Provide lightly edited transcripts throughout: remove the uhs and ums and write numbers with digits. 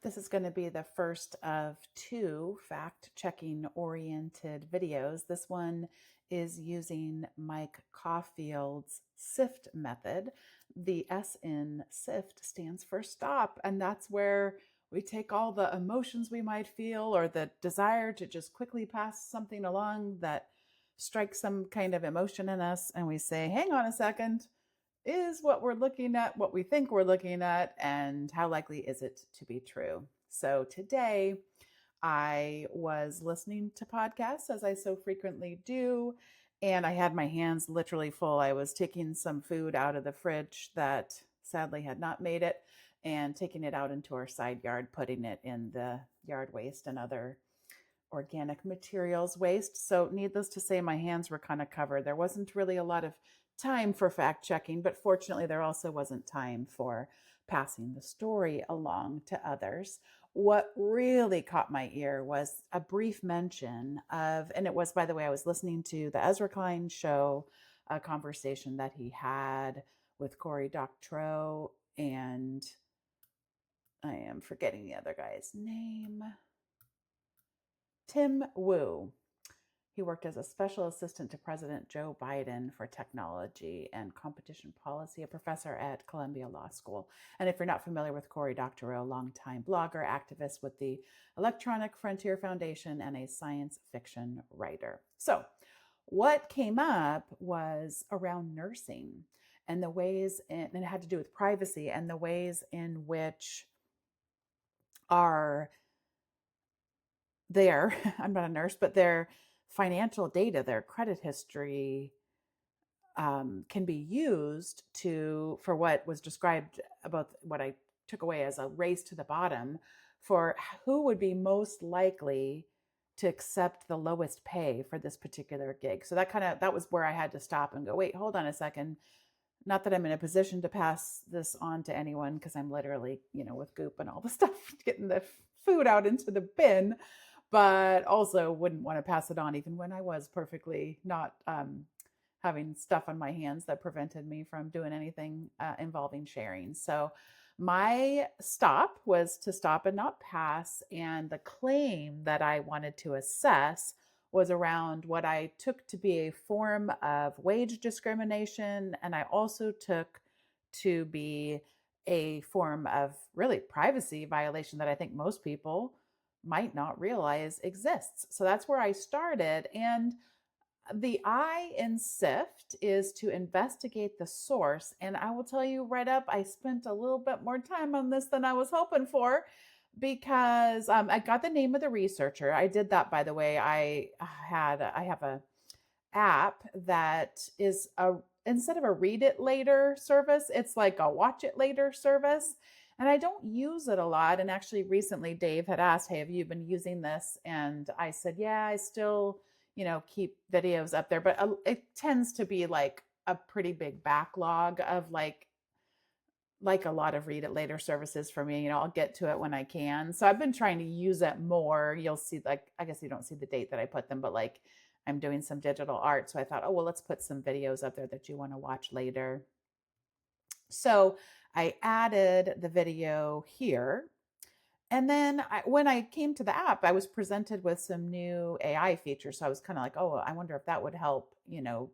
This is going to be the first of two fact-checking oriented videos. This one is using Mike Caulfield's SIFT method. The S in SIFT stands for stop, and that's where we take all the emotions we might feel or the desire to just quickly pass something along that strikes some kind of emotion in us, and we say, hang on a second, is what we're looking at what we think we're looking at, and how likely is it to be true? So today I was listening to podcasts, as I so frequently do, and I had my hands literally full. I was taking some food out of the fridge that sadly had not made it and taking it out into our side yard, putting it in the yard waste and other organic materials waste. So, needless to say, my hands were kind of covered. There wasn't really a lot of time for fact checking, but fortunately, there also wasn't time for passing the story along to others. What really caught my ear was a brief mention of, and it was, by the way, I was listening to the Ezra Klein Show, a conversation that he had with Cory Doctorow, and I am forgetting the other guy's name. Tim Wu. He worked as a special assistant to President Joe Biden for technology and competition policy, a professor at Columbia Law School. And if you're not familiar with Cory Doctorow, longtime blogger, activist with the Electronic Frontier Foundation, and a science fiction writer. So, what came up was around nursing and the ways, and it had to do with privacy and the ways in which our I'm not a nurse, but their financial data, their credit history, can be used for what was described about what I took away as a race to the bottom for who would be most likely to accept the lowest pay for this particular gig. So that was where I had to stop and go, wait, hold on a second. Not that I'm in a position to pass this on to anyone, because I'm literally, with goop and all the stuff, getting the food out into the bin, but also wouldn't want to pass it on even when I was perfectly not having stuff on my hands that prevented me from doing anything involving sharing. So my stop was to stop and not pass. And the claim that I wanted to assess was around what I took to be a form of wage discrimination. And I also took to be a form of really privacy violation that I think most people might not realize exists. So that's where I started. And the I in SIFT is to investigate the source. And I will tell you right up, I spent a little bit more time on this than I was hoping for, because I got the name of the researcher. I did that, by the way. I have a app that is instead of a read it later service, it's like a watch it later service. And I don't use it a lot. And actually recently Dave had asked, hey, have you been using this? And I said, yeah, I still, keep videos up there, but it tends to be like a pretty big backlog of like a lot of read it later services for me. I'll get to it when I can. So I've been trying to use it more. You'll see, like, I guess you don't see the date that I put them, but like I'm doing some digital art. So I thought, oh, well, let's put some videos up there that you want to watch later. So I added the video here. And then when I came to the app, I was presented with some new AI features. So I was kind of like, oh, I wonder if that would help,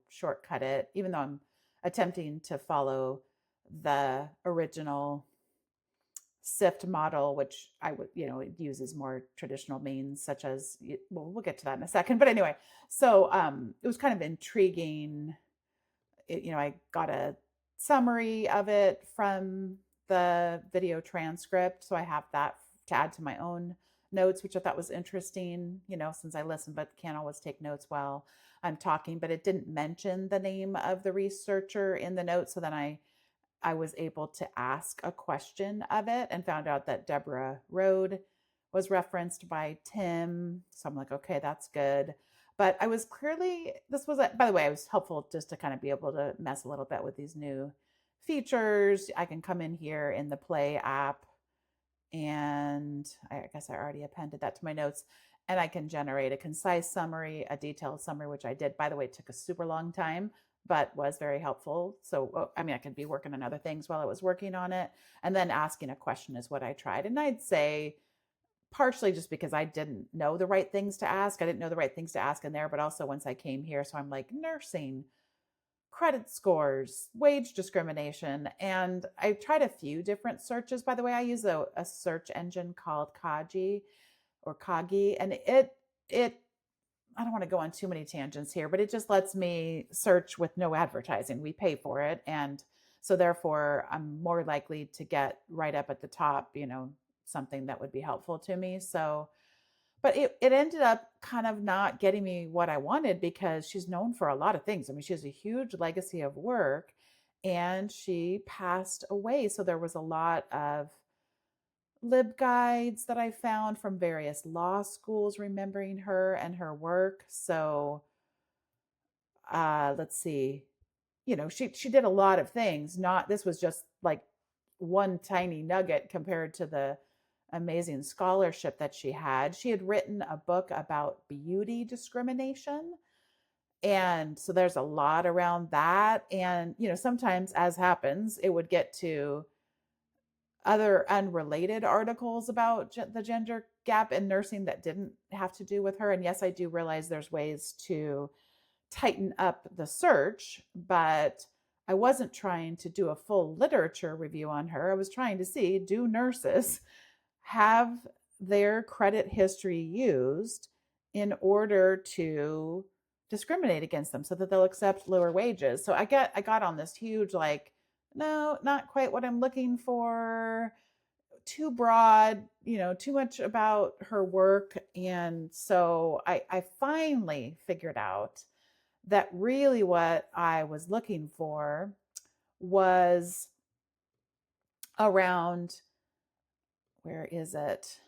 shortcut it, even though I'm attempting to follow the original SIFT model, which I would, it uses more traditional means, such as, well, we'll get to that in a second. But anyway, so it was kind of intriguing. I got a summary of it from the video transcript. So I have that to add to my own notes, which I thought was interesting, since I listen, but can't always take notes while I'm talking. But it didn't mention the name of the researcher in the notes. So then I was able to ask a question of it and found out that Deborah Road was referenced by Tim. So I'm like, okay, that's good. But I was clearly, by the way, it was helpful just to kind of be able to mess a little bit with these new features. I can come in here in the Play app, and I guess I already appended that to my notes, and I can generate a concise summary, a detailed summary, which I did. By the way, it took a super long time, but was very helpful. So, I mean, I could be working on other things while I was working on it. And then asking a question is what I tried. And I'd say partially just because I didn't know the right things to ask. I didn't know the right things to ask in there, but also once I came here. So I'm like, nursing, credit scores, wage discrimination. And I tried a few different searches. By the way, I use a search engine called Kagi, and it I don't want to go on too many tangents here, but it just lets me search with no advertising. We pay for it. And so therefore I'm more likely to get right up at the top, something that would be helpful to me. So, but it ended up kind of not getting me what I wanted because she's known for a lot of things. I mean, she has a huge legacy of work and she passed away. So there was a lot of LibGuides that I found from various law schools remembering her and her work. So let's see. She did a lot of things. Not This was just like one tiny nugget compared to the amazing scholarship that she had. She had written a book about beauty discrimination. And so there's a lot around that. And, sometimes, as happens, it would get to other unrelated articles about the gender gap in nursing that didn't have to do with her. And yes, I do realize there's ways to tighten up the search, but I wasn't trying to do a full literature review on her. I was trying to see, do nurses have their credit history used in order to discriminate against them so that they'll accept lower wages? So I got on this huge, like, no, not quite what I'm looking for, too broad, too much about her work. And so I finally figured out that really what I was looking for was around, where is it?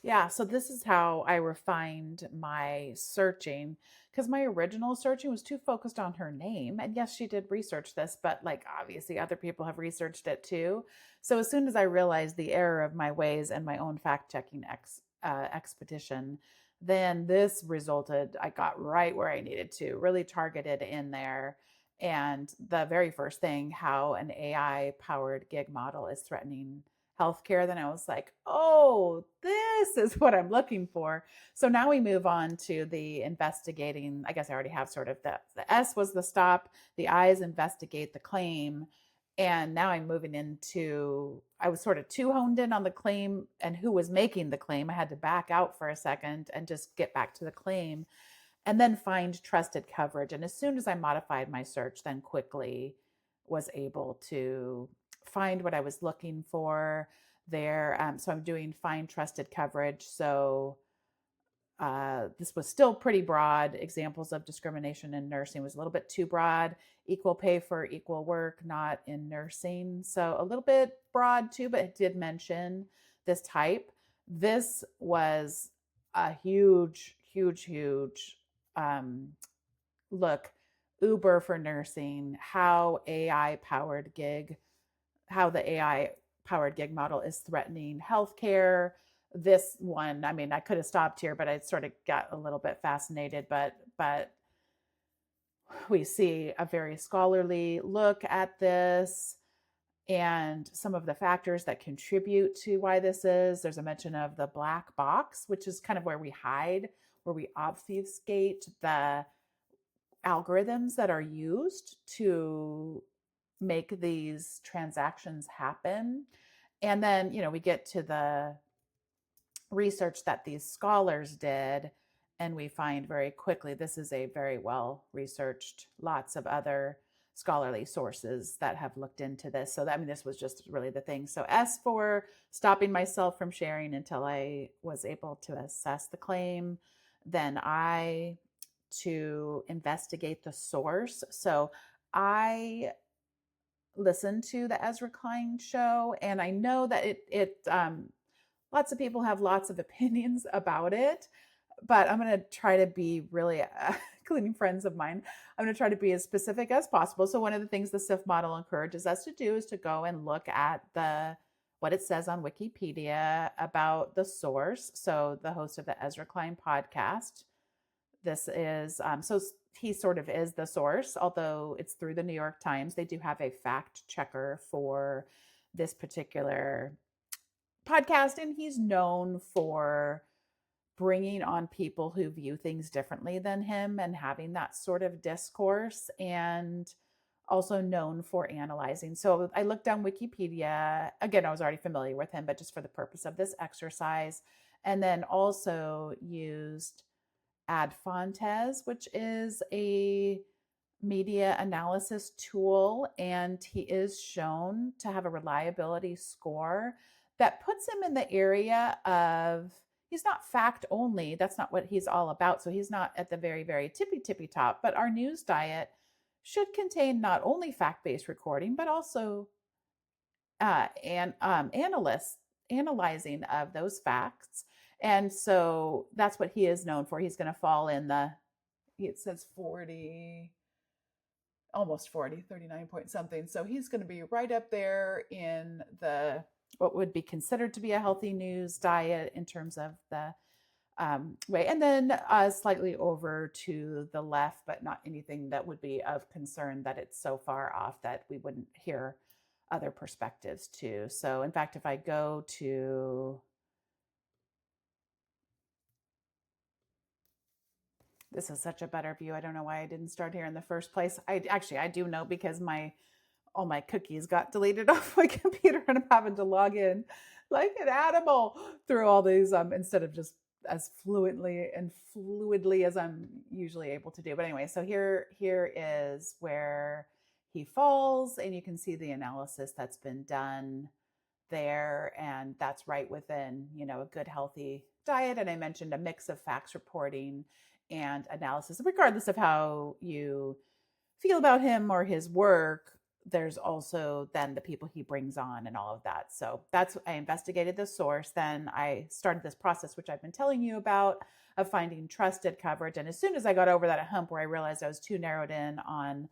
Yeah, so this is how I refined my searching, because my original searching was too focused on her name. And yes, she did research this, but like obviously other people have researched it too. So as soon as I realized the error of my ways and my own fact checking expedition, then this resulted, I got right where I needed to, really targeted in there. And the very first thing, how an AI powered gig model is threatening healthcare, then I was like, oh, this is what I'm looking for. So now we move on to the investigating. I guess I already have sort of the S was the stop, the I is investigate the claim. And now I'm moving into, I was sort of too honed in on the claim and who was making the claim. I had to back out for a second and just get back to the claim and then find trusted coverage. And as soon as I modified my search, then quickly was able to find what I was looking for there. So I'm doing find trusted coverage. So this was still pretty broad. Examples of discrimination in nursing was a little bit too broad. Equal pay for equal work, not in nursing. So a little bit broad too, but it did mention this type. This was a huge, huge, huge look. Uber for nursing, how the AI powered gig model is threatening healthcare. This one, I mean, I could have stopped here, but I sort of got a little bit fascinated. But we see a very scholarly look at this and some of the factors that contribute to why this is. There's a mention of the black box, which is kind of where we hide, where we obfuscate the algorithms that are used to make these transactions happen. And then, we get to the research that these scholars did, and we find very quickly this is a very well researched, lots of other scholarly sources that have looked into this. So this was just really the thing. So S for stopping myself from sharing until I was able to assess the claim. Then I to investigate the source. So I listened to the Ezra Klein Show, and I know that it lots of people have lots of opinions about it, but I'm going to try to be really, including friends of mine, I'm going to try to be as specific as possible. So one of the things the SIFT model encourages us to do is to go and look at what it says on Wikipedia about the source. So the host of the Ezra Klein podcast This is so he sort of is the source, although it's through the New York Times. They do have a fact checker for this particular podcast, and he's known for bringing on people who view things differently than him and having that sort of discourse, and also known for analyzing. So I looked down Wikipedia. Again, I was already familiar with him, but just for the purpose of this exercise. And then also used Ad Fontes, which is a media analysis tool, and he is shown to have a reliability score that puts him in the area of, he's not fact only, that's not what he's all about, so he's not at the very, very tippy top, but our news diet should contain not only fact-based recording, but also analyzing of those facts. And so that's what he is known for. He's going to fall in the, it says 40, almost 40, 39 point something. So he's going to be right up there in the, what would be considered to be a healthy news diet in terms of the way. And then slightly over to the left, but not anything that would be of concern that it's so far off that we wouldn't hear other perspectives too. So in fact, if I go to, this is such a better view. I don't know why I didn't start here in the first place. I do know, because all my cookies got deleted off my computer and I'm having to log in like an animal through all these instead of just as fluidly as I'm usually able to do. But anyway, so here is where he falls, and you can see the analysis that's been done there, and that's right within, a good healthy diet. And I mentioned a mix of facts reporting and analysis. Regardless of how you feel about him or his work, there's also then the people he brings on and all of that. So I investigated the source. Then I started this process, which I've been telling you about, of finding trusted coverage. And as soon as I got over that hump where I realized I was too narrowed in on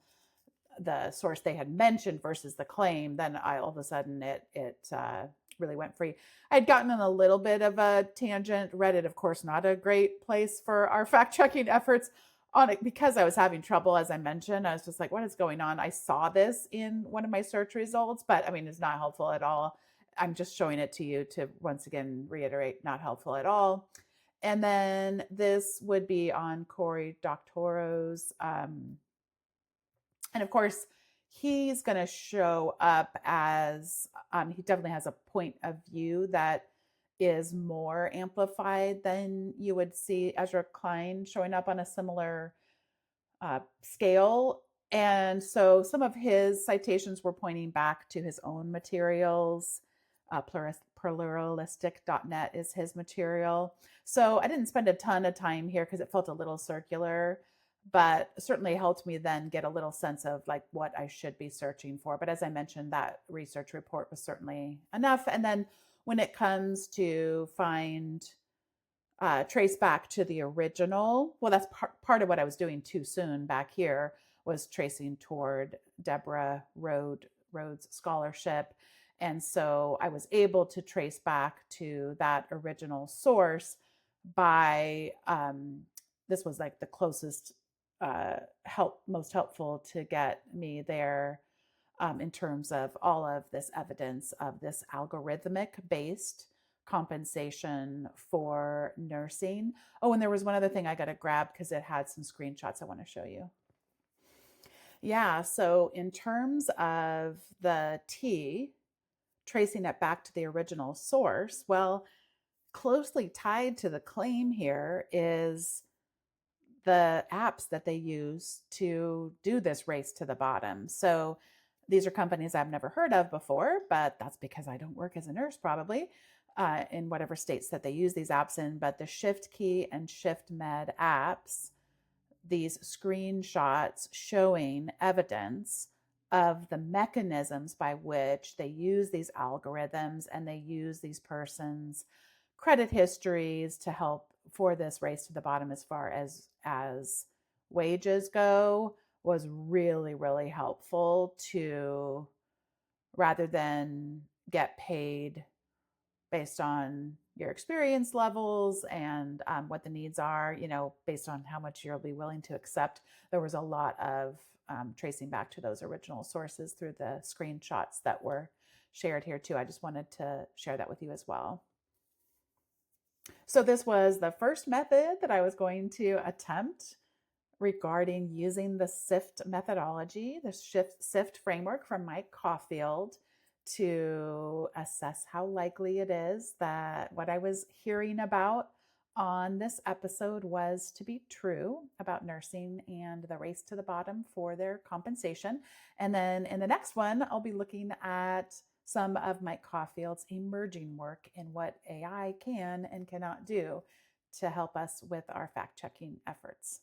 the source they had mentioned versus the claim, then all of a sudden it really went free. I had gotten in a little bit of a tangent. Reddit, of course, not a great place for our fact checking efforts on it, because I was having trouble, as I mentioned. I was just like, what is going on? I saw this in one of my search results, but I mean, it's not helpful at all. I'm just showing it to you to once again reiterate, not helpful at all. And then this would be on Cory Doctorow's and of course, he's going to show up as, he definitely has a point of view that is more amplified than you would see Ezra Klein showing up on a similar scale. And so some of his citations were pointing back to his own materials. Pluralistic.net is his material. So I didn't spend a ton of time here because it felt a little circular, but certainly helped me then get a little sense of like what I should be searching for. But as I mentioned, that research report was certainly enough. And then when it comes to trace back to the original, well, that's part of what I was doing too soon back here, was tracing toward Deborah Rhodes Scholarship. And so I was able to trace back to that original source by, this was like the closest most helpful to get me there in terms of all of this evidence of this algorithmic based compensation for nursing. Oh, and there was one other thing I got to grab because it had some screenshots I want to show you. Yeah, so in terms of the T, tracing it back to the original source, well, closely tied to the claim here is the apps that they use to do this race to the bottom. So these are companies I've never heard of before, but that's because I don't work as a nurse probably in whatever states that they use these apps in. But the Shift Key and Shift Med apps, these screenshots showing evidence of the mechanisms by which they use these algorithms and they use these persons' credit histories to help for this race to the bottom as far as wages go, was really, really helpful to, rather than get paid based on your experience levels and what the needs are, based on how much you'll be willing to accept. There was a lot of tracing back to those original sources through the screenshots that were shared here too. I just wanted to share that with you as well. So this was the first method that I was going to attempt regarding using the SIFT methodology, the SIFT framework from Mike Caulfield, to assess how likely it is that what I was hearing about on this episode was to be true about nursing and the race to the bottom for their compensation. And then in the next one, I'll be looking at some of Mike Caulfield's emerging work in what AI can and cannot do to help us with our fact-checking efforts.